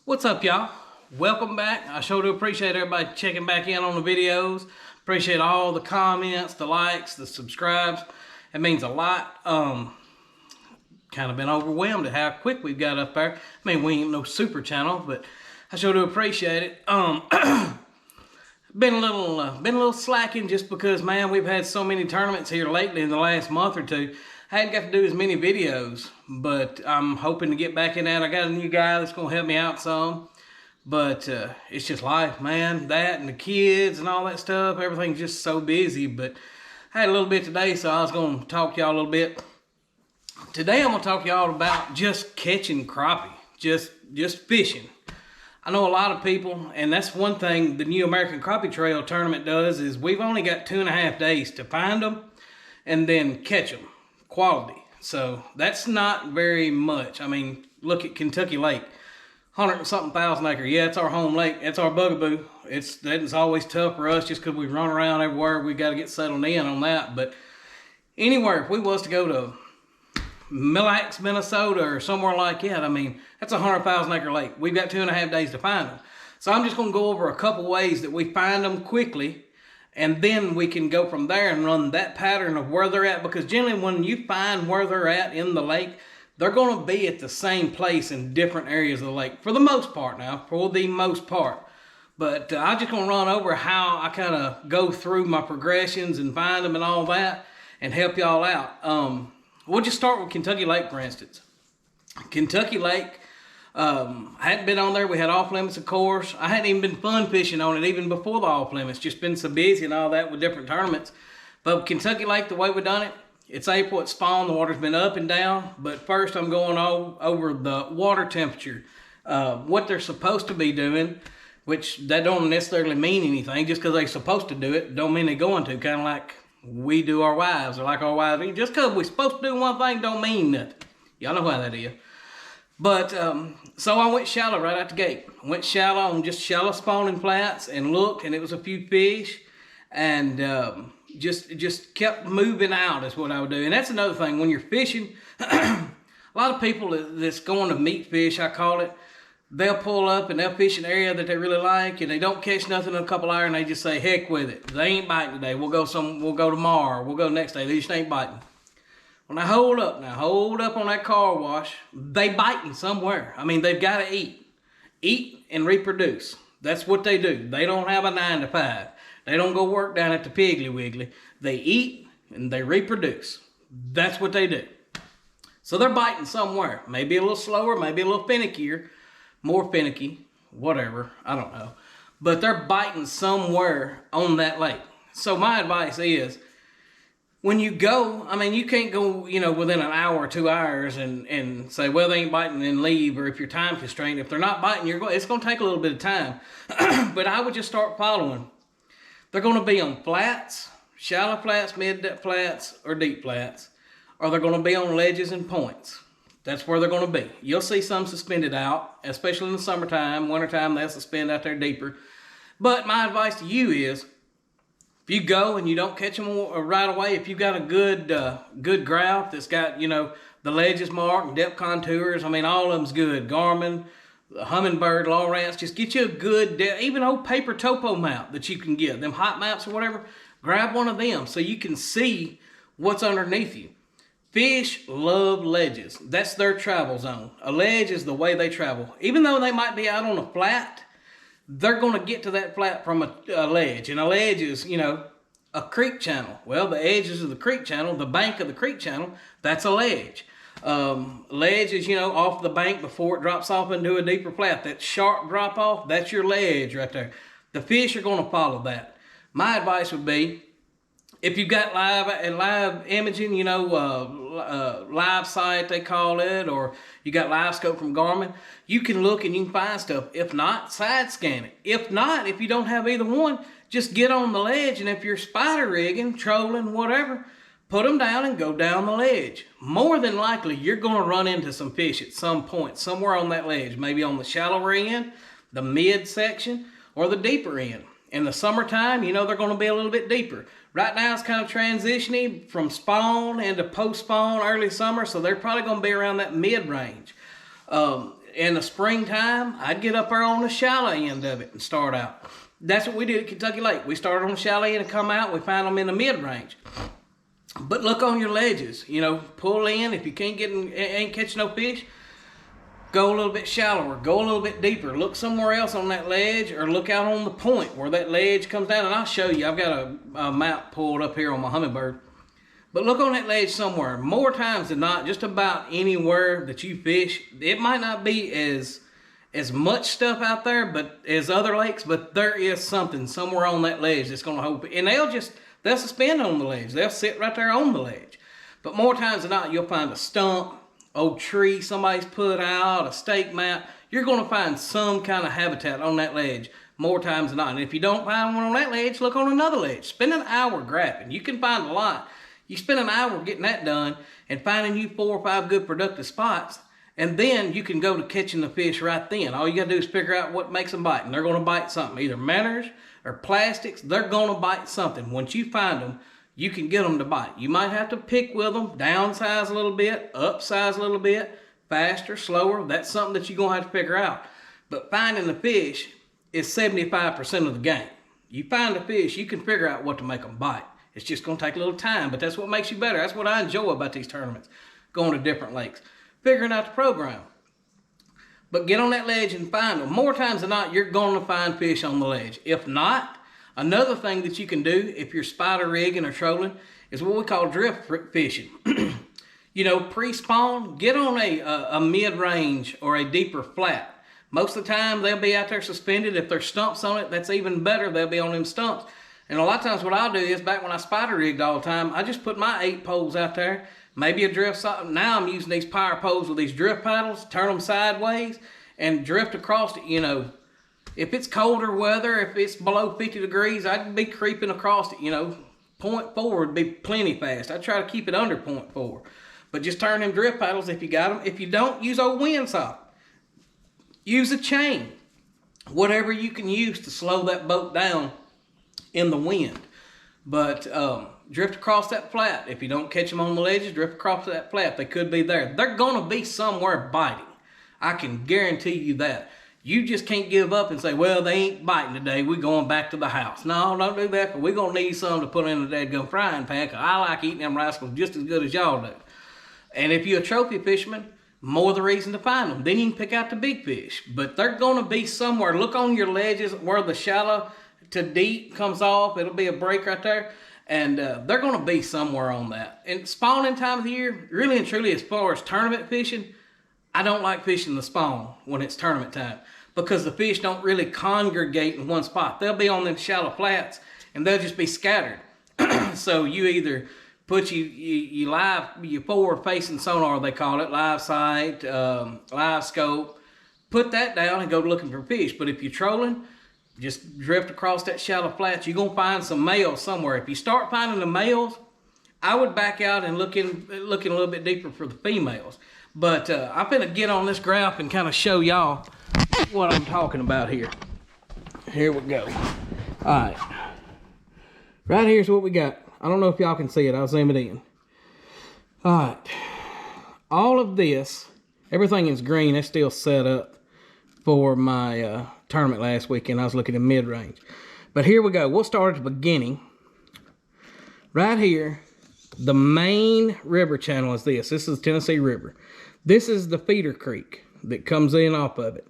What's up, y'all? Welcome back. I sure do appreciate everybody checking back in on the videos. Appreciate all the comments, the likes, the subscribes. It means a lot. Kind of been overwhelmed at how quick we've got up there. I mean, we ain't no super channel, but I sure do appreciate it. Been a little slacking just because, man, we've had so many tournaments here lately in the last month or two. I hadn't got to do as many videos, but I'm hoping to get back in that. I got a new guy that's going to help me out some, but it's just life, man. That and the kids and all that stuff, everything's just so busy, but I had a little bit today, so I was going to talk to y'all a little bit. Today I'm going to talk to y'all about just catching crappie, just fishing. I know a lot of people, and that's one thing the New American Crappie Trail Tournament does, is we've only got 2.5 days to find them and then catch them. Quality. So that's not very much. I mean, look at Kentucky Lake, 100 and something thousand acre. Yeah, it's our home lake. It's our bugaboo. That's always tough for us just because we run around everywhere. We got to get settled in on that. But anywhere, if we was to go to Mille Lacs, Minnesota, or somewhere like that, I mean, that's a 100,000 acre lake. We've got 2.5 days to find them. So I'm just going to go over a couple ways that we find them quickly, and then we can go from there and run that pattern of where they're at. Because generally when you find where they're at in the lake, they're going to be at the same place in different areas of the lake. For the most part now, for the most part. But I'm just going to run over how I kind of go through my progressions and find them and all that and help y'all out. We'll just start with Kentucky Lake, for instance. Kentucky Lake, I hadn't been on there. We had off limits, of course. I hadn't even been fun fishing on it even before the off limits. Just been so busy and all that with different tournaments. But Kentucky Lake, the way we've done it, it's April, it's spawn, the water's been up and down. But first I'm going over the water temperature. What they're supposed to be doing, which that don't necessarily mean anything. Just because they're supposed to do it, don't mean they're going to. Kind of like we do our wives, or like our wives. Just because we're supposed to do one thing don't mean nothing. Y'all know how that is. But, so I went shallow right out the gate. I went shallow on just shallow spawning flats and looked, and it was a few fish, and just kept moving out is what I would do. And that's another thing, when you're fishing, a lot of people that's going to meat fish, I call it, they'll pull up and they'll fish an area that they really like, and they don't catch nothing in a couple hours, and they just say, heck with it. They ain't biting today. We'll go tomorrow. We'll go next day. They just ain't biting. Well, now hold up on that car wash. They biting somewhere. I mean, they've got to eat and reproduce. That's what they do. They don't have a 9 to 5. They don't go work down at the Piggly Wiggly. They eat and they reproduce. That's what they do. So they're biting somewhere. Maybe a little slower, maybe a little finickier, more finicky, whatever. I don't know. But they're biting somewhere on that lake. So my advice is, when you go, I mean, you can't go, within an hour or 2 hours and say, well, they ain't biting and leave, or if you're time constrained. If they're not biting, it's going to take a little bit of time. But I would just start following. They're going to be on flats, shallow flats, mid flats, or deep flats, or they're going to be on ledges and points. That's where they're going to be. You'll see some suspended out, especially in the summertime. Wintertime, they'll suspend out there deeper. But my advice to you is, if you go and you don't catch them right away, if you've got a good graph that's got, the ledges marked and depth contours, I mean, all of them's good. Garmin, Humminbird, Lowrance, just get you a good, even old paper topo map that you can get, them hot maps or whatever, grab one of them so you can see what's underneath you. Fish love ledges. That's their travel zone. A ledge is the way they travel. Even though they might be out on a flat, they're going to get to that flat from a ledge. And a ledge is, a creek channel. Well, the edges of the creek channel, the bank of the creek channel, that's a ledge. Ledge is, off the bank before it drops off into a deeper flat. That sharp drop off, that's your ledge right there. The fish are going to follow that. My advice would be, if you've got live imaging, live sight they call it, or you got live scope from Garmin, you can look and you can find stuff. If not, side scan it. If not, if you don't have either one, just get on the ledge, and if you're spider rigging, trolling, whatever, put them down and go down the ledge. More than likely, you're going to run into some fish at some point, somewhere on that ledge, maybe on the shallower end, the mid section, or the deeper end. In the summertime, they're going to be a little bit deeper. Right now, it's kind of transitioning from spawn into post-spawn early summer, so they're probably going to be around that mid-range. in the springtime, I'd get up there on the shallow end of it and start out. That's what we did at Kentucky Lake. We started on the shallow end and come out. We find them in the mid-range. But look on your ledges. You know, pull in. If you can't ain't catching no fish, go a little bit shallower. Go a little bit deeper. Look somewhere else on that ledge, or look out on the point where that ledge comes down. And I'll show you. I've got a map pulled up here on my Humminbird. But look on that ledge somewhere. More times than not, just about anywhere that you fish, it might not be as much stuff out there but as other lakes, but there is something somewhere on that ledge that's going to hold. And they'll suspend on the ledge. They'll sit right there on the ledge. But more times than not, you'll find a stump, old tree somebody's put out, a stake mat. You're going to find some kind of habitat on that ledge more times than not. And if you don't find one on that ledge, look on another ledge. Spend an hour grabbing. You can find a lot. You spend an hour getting that done and finding you 4 or 5 good productive spots, and then you can go to catching the fish right then. All you got to do is figure out what makes them bite, and they're going to bite something, either minnows or plastics. They're going to bite something. Once you find them, you can get them to bite. You might have to pick with them, downsize a little bit, upsize a little bit, faster, slower. That's something that you're going to have to figure out. But finding the fish is 75% of the game. You find the fish, you can figure out what to make them bite. It's just going to take a little time, but that's what makes you better. That's what I enjoy about these tournaments, going to different lakes, figuring out the program. But get on that ledge and find them. More times than not, you're going to find fish on the ledge. If not, another thing that you can do if you're spider rigging or trolling is what we call drift fishing. You know, pre-spawn, get on a mid-range or a deeper flat. Most of the time, they'll be out there suspended. If there's stumps on it, that's even better. They'll be on them stumps. And a lot of times what I'll do is, back when I spider rigged all the time, I just put my 8 poles out there, maybe a drift. Now I'm using these power poles with these drift paddles, turn them sideways, and drift across it. You know, if it's colder weather, if it's below 50 degrees, I'd be creeping across it. You know, 0.4 would be plenty fast. I try to keep it under 0.4. But just turn them drift paddles if you got them. If you don't, use old windsock. Use a chain. Whatever you can use to slow that boat down in the wind. But drift across that flat. If you don't catch them on the ledges, drift across that flat. They could be there. They're going to be somewhere biting. I can guarantee you that. You just can't give up and say, well, they ain't biting today. We're going back to the house. No, don't do that, but we're going to need some to put in the dadgum frying pan, because I like eating them rascals just as good as y'all do. And if you're a trophy fisherman, more the reason to find them. Then you can pick out the big fish. But they're going to be somewhere. Look on your ledges where the shallow to deep comes off. It'll be a break right there, and they're going to be somewhere on that. And spawning time of the year, really and truly, as far as tournament fishing, I don't like fishing the spawn when it's tournament time, because the fish don't really congregate in one spot. They'll be on them shallow flats and they'll just be scattered. So you either put you forward facing sonar, they call it, live sight, live scope, put that down and go looking for fish. But if you're trolling, just drift across that shallow flats. You're going to find some males somewhere. If you start finding the males, I would back out and looking a little bit deeper for the females. But I'm going to get on this graph and kind of show y'all what I'm talking about here. Here we go. All right. Right here's what we got. I don't know if y'all can see it. I'll zoom it in. All right. All of this, everything is green. That's still set up for my tournament last weekend. I was looking at mid-range. But here we go. We'll start at the beginning. Right here, the main river channel is this. This is the Tennessee River. This is the feeder creek that comes in off of it.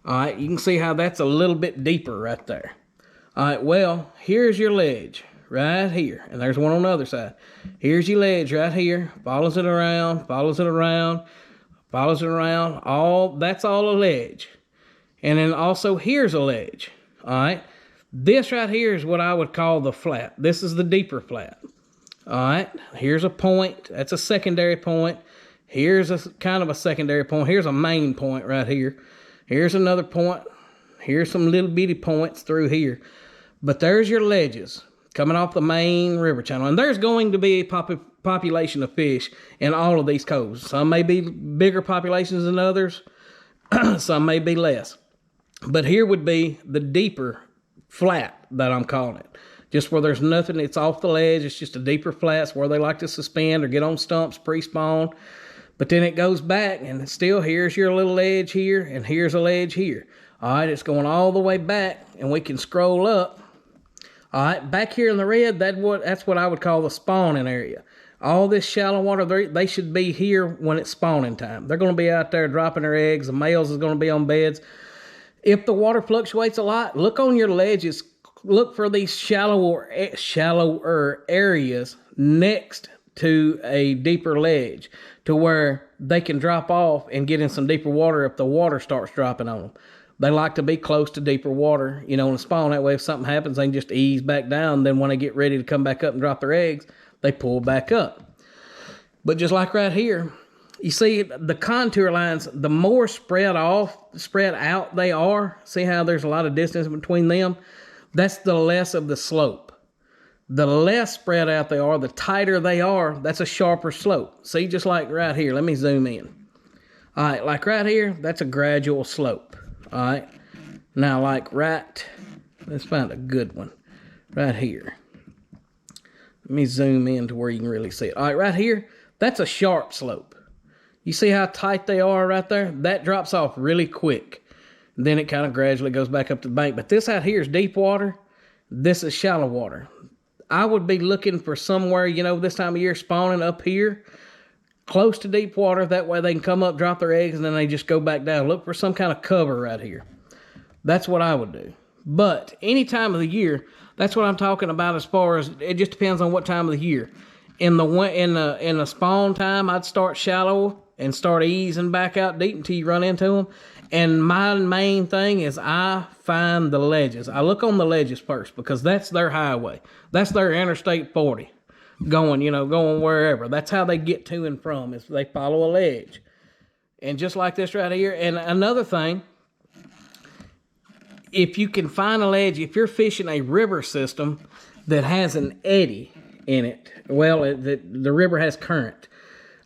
All right, you can see how that's a little bit deeper right there. All right, well, here's your ledge right here. And there's one on the other side. Here's your ledge right here. Follows it around, follows it around, follows it around. That's all a ledge. And then also here's a ledge. All right, this right here is what I would call the flat. This is the deeper flat. All right, here's a point. That's a secondary point. Here's a kind of a secondary point. Here's a main point right here. Here's another point. Here's some little bitty points through here. But there's your ledges coming off the main river channel. And there's going to be a population of fish in all of these coves. Some may be bigger populations than others. Some may be less. But here would be the deeper flat that I'm calling it. Just where there's nothing, it's off the ledge. It's just a deeper flats where they like to suspend or get on stumps pre-spawn. But then it goes back, and still here's your little ledge here, and here's a ledge here. All right, it's going all the way back, and we can scroll up. All right, back here in the red, that's what I would call the spawning area. All this shallow water, they should be here when it's spawning time. They're going to be out there dropping their eggs. The males is going to be on beds. If the water fluctuates a lot, look on your ledges. Look for these shallower areas next to a deeper ledge to where they can drop off and get in some deeper water if the water starts dropping on them. They like to be close to deeper water, in the spawn. That way, if something happens, they can just ease back down. Then when they get ready to come back up and drop their eggs, they pull back up. But just like right here, you see the contour lines, the more spread out they are, see how there's a lot of distance between them? That's the less of the slope. The less spread out they are, the tighter they are, that's a sharper slope. See, just like right here, let me zoom in. All right, like right here, that's a gradual slope. All right, now like let's find a good one. Right here. Let me zoom in to where you can really see it. All right, right here, that's a sharp slope. You see how tight they are right there? That drops off really quick. Then it kind of gradually goes back up to the bank. But this out here is deep water. This is shallow water. I would be looking for somewhere, this time of year, spawning up here, close to deep water. That way they can come up, drop their eggs, and then they just go back down. Look for some kind of cover right here. That's what I would do. But any time of the year, that's what I'm talking about as far as, it just depends on what time of the year. In the spawn time, I'd start shallow and start easing back out deep until you run into them. And my main thing is I find the ledges. I look on the ledges first because that's their highway. That's their Interstate 40 going wherever. That's how they get to and from, is they follow a ledge. And just like this right here. And another thing, if you can find a ledge, if you're fishing a river system that has an eddy in it, the river has current.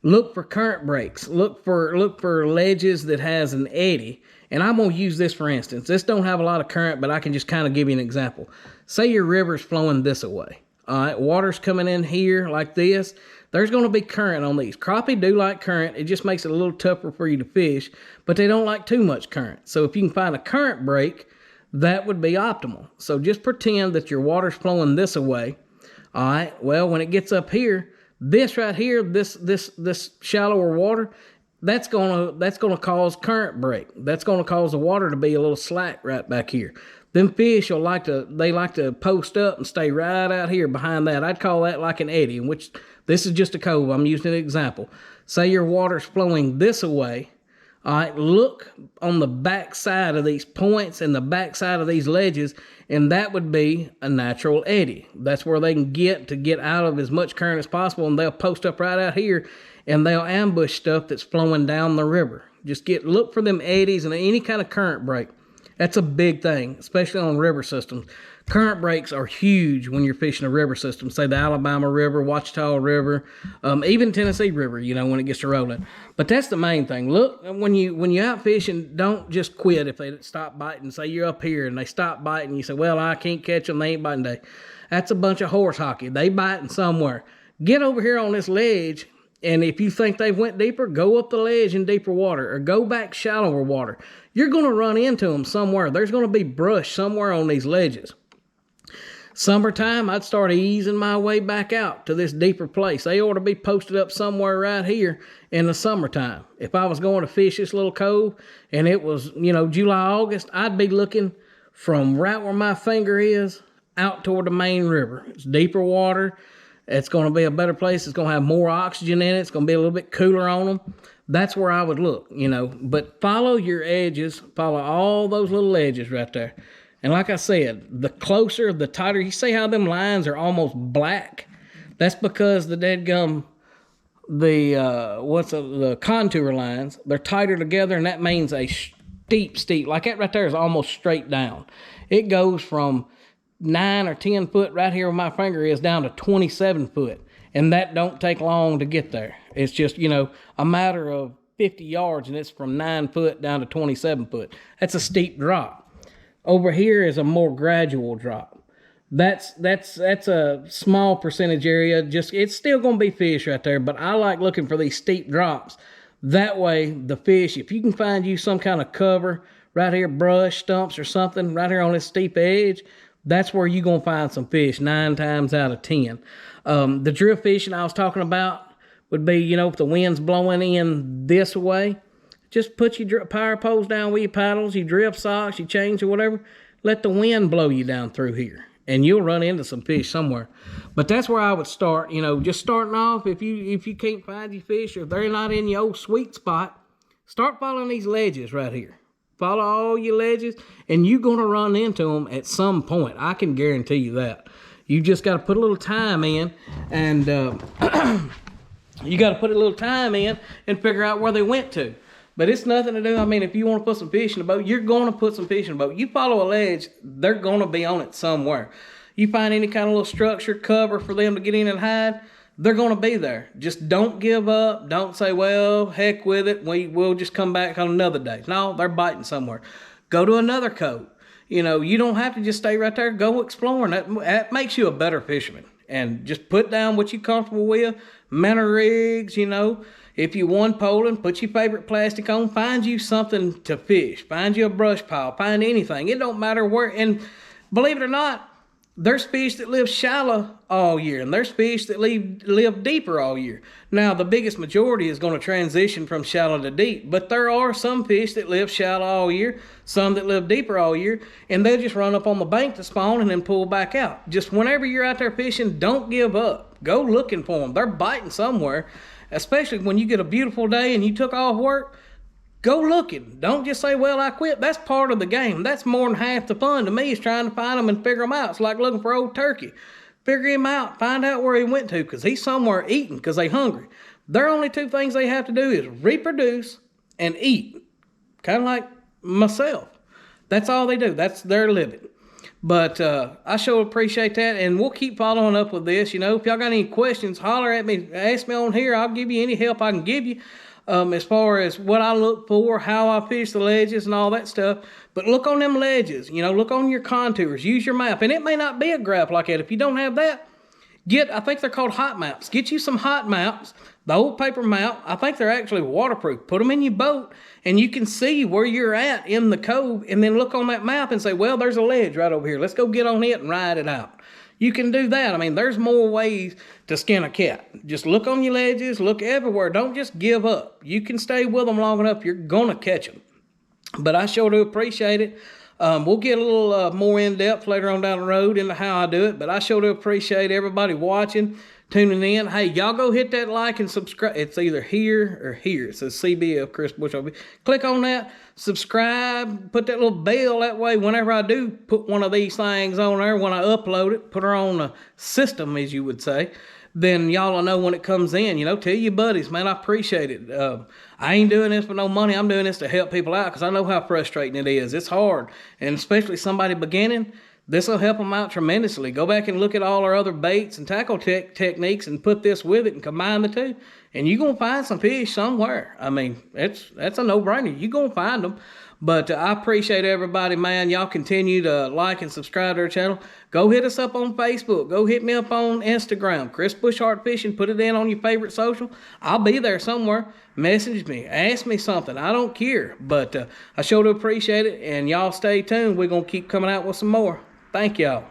Look for current breaks. Look for ledges that has an eddy. And I'm going to use this for instance. This don't have a lot of current, but I can just kind of give you an example. Say your river's flowing this way. All right, water's coming in here like this. There's going to be current on these. Crappie do like current. It just makes it a little tougher for you to fish, but they don't like too much current. So if you can find a current break, that would be optimal. So just pretend that your water's flowing this way. All right, well, when it gets up here, this right here, this shallower water, that's gonna cause current break. That's gonna cause the water to be a little slack right back here. Them fish like to post up and stay right out here behind that. I'd call that like an eddy, in which this is just a cove. I'm using an example. Say your water's flowing this way. All right, look on the back side of these points and the back side of these ledges, and that would be a natural eddy. That's where they can get out of as much current as possible, and they'll post up right out here, and they'll ambush stuff that's flowing down the river. Just look for them eddies and any kind of current break. That's a big thing, especially on river systems. Current breaks are huge when you're fishing a river system. Say the Alabama River, Ouachita River, even Tennessee River, when it gets to rolling. But that's the main thing. Look, when you're out fishing, don't just quit if they stop biting. Say you're up here and they stop biting. You say, well, I can't catch them. They ain't biting today. That's a bunch of horse hockey. They biting somewhere. Get over here on this ledge, and if you think they've went deeper, go up the ledge in deeper water or go back shallower water. You're going to run into them somewhere. There's going to be brush somewhere on these ledges. Summertime, I'd start easing my way back out to this deeper place. They ought to be posted up somewhere right here in the summertime. If I was going to fish this little cove and it was, July, August, I'd be looking from right where my finger is out toward the main river. It's deeper water. It's going to be a better place. It's going to have more oxygen in it. It's going to be a little bit cooler on them. That's where I would look, But follow your edges. Follow all those little edges right there. And like I said, the closer, the tighter. You see how them lines are almost black? That's because the the contour lines, they're tighter together, and that means a steep. Like that right there is almost straight down. It goes from 9 or 10 foot right here where my finger is down to 27 foot. And that don't take long to get there. It's just, a matter of 50 yards, and it's from 9 foot down to 27 foot. That's a steep drop. Over here is a more gradual drop. That's a small percentage area. It's still going to be fish right there, but I like looking for these steep drops That way, the fish, if you can find you some kind of cover right here, brush, stumps or something, right here on this steep edge, that's where you're going to find some fish 9 times out of 10. The drift fishing I was talking about would be, you know, if the wind's blowing in this way, just put your power poles down with your paddles, your drift socks, your chains or whatever. Let the wind blow you down through here, and you'll run into some fish somewhere. But that's where I would start, you know, just starting off. If you can't find your fish, or if they're not in your old sweet spot, start following these ledges right here. Follow all your ledges, and you're going to run into them at some point. I can guarantee you that. You just got to put a little time in, and you got to put a little time in and figure out where they went to. But it's nothing to do. I mean, if you want to put some fish in the boat, you're going to put some fish in the boat. You follow a ledge, they're going to be on it somewhere. You find any kind of little structure, cover for them to get in and hide, they're going to be there. Just don't give up. Don't say, well, heck with it. We'll just come back on another day. No, they're biting somewhere. Go to another cove. You know, you don't have to just stay right there. Go exploring. That makes you a better fisherman. And just put down what you're comfortable with. Minnow rigs, you know. If you one poling, put your favorite plastic on. Find you something to fish. Find you a brush pile. Find anything. It don't matter where. And believe it or not, there's fish that live shallow all year, and there's fish that live deeper all year. Now, the biggest majority is going to transition from shallow to deep, but there are some fish that live shallow all year, some that live deeper all year, and they'll just run up on the bank to spawn and then pull back out. Just whenever you're out there fishing, don't give up. Go looking for them. They're biting somewhere, especially when you get a beautiful day and you took off work. Go looking. Don't just say, well, I quit. That's part of the game. That's more than half the fun to me, is trying to find them and figure them out. It's like looking for old turkey. Figure him out. Find out where he went to, because he's somewhere eating because they're hungry. Their only 2 things they have to do is reproduce and eat. Kind of like myself. That's all they do. That's their living. But I sure appreciate that, and we'll keep following up with this. You know, if y'all got any questions, holler at me. Ask me on here. I'll give you any help I can give you. As far as what I look for, how I fish the ledges and all that stuff. But look on them ledges, you know, look on your contours, use your map. And it may not be a graph like that. If you don't have that, I think they're called hot maps. Get you some hot maps, the old paper map. I think they're actually waterproof. Put them in your boat, and you can see where you're at in the cove, and then look on that map and say, well, there's a ledge right over here. Let's go get on it and ride it out. You can do that. I mean, there's more ways to skin a cat. Just look on your ledges, look everywhere. Don't just give up. You can stay with them long enough, you're going to catch them. But I sure do appreciate it. We'll get a little more in-depth later on down the road into how I do it. But I sure do appreciate everybody watching, tuning in. Hey, y'all go hit that like and subscribe. It's either here or here. It says CBF Chris Bush. Click on that, subscribe, put that little bell. That way, whenever I do put one of these things on there, when I upload it, put her on the system, as you would say, then y'all will know when it comes in. You know, tell your buddies, man, I appreciate it. I ain't doing this for no money. I'm doing this to help people out, because I know how frustrating it is. It's hard, and especially somebody beginning, this will help them out tremendously. Go back and look at all our other baits and tackle techniques and put this with it and combine the two, and you're going to find some fish somewhere. I mean, that's a no-brainer. You're going to find them. But I appreciate everybody, man. Y'all continue to like and subscribe to our channel. Go hit us up on Facebook. Go hit me up on Instagram. Chris Bushart Fishing. Put it in on your favorite social. I'll be there somewhere. Message me. Ask me something. I don't care. But I sure do appreciate it. And y'all stay tuned. We're going to keep coming out with some more. Thank y'all.